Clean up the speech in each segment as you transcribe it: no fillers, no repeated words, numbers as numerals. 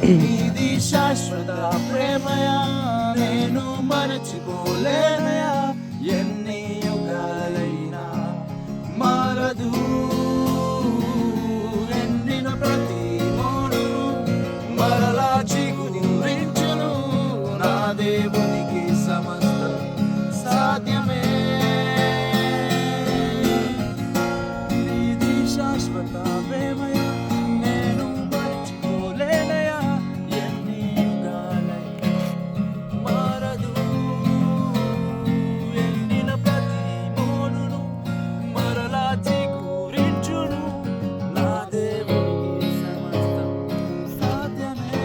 నీది శాశ్వత ప్రేమయా, నేను మరచిపోలేనయా. ఎన్ని యుగాలైనా మారదు, ఎండిన ప్రతి మోడును మరలా చిగురించును. నా దేవునికి సమస్తం సాధ్యమే. నీది శాశ్వత ప్రేమయా, నేను మరచిపోలేనయా. ఎన్ని యుగాలైనా మారదు, ఎండిన ప్రతి మోడును మరలా చిగురించును. నా దేవునికి సమస్తం సాధ్యమే.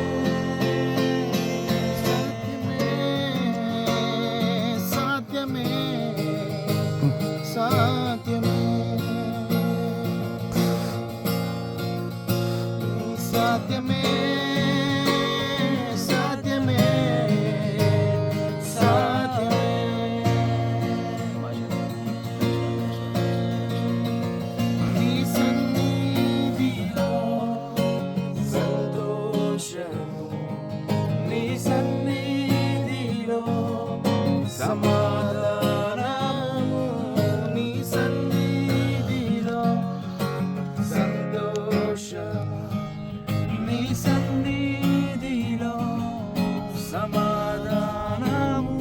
సాధ్యమే, సాధ్యమే, సాధ్యమే, సాధ్యమే, సాధ్యమే, సాధ్యమే. నీ సన్నిధిలో సంతోషము, నీ సన్నిధిలో సమాధానము, నీ సన్నిధిలో సంతోషము, నీ సన్నిధిలో సమాధానము.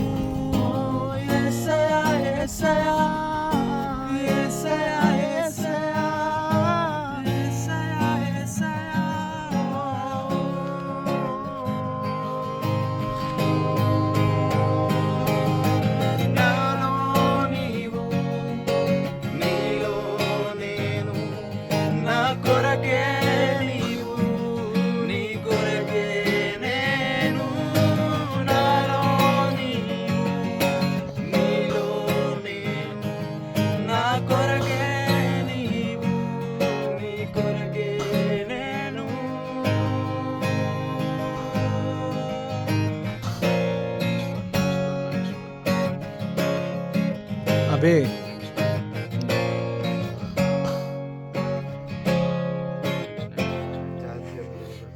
యేసయ్యా, యేసయ్యా, యేసయ్యా, యేసయ్యా, యేసయ్యా, యేసయ్యా. నాలో నీవు, నీలో నేను, నా కొరకే నీవు, నీ కొరకే నేను. నాలో నీవు, నీలో నేను, నా కొరకే నీవు, నీ కొరకే నేను. అబే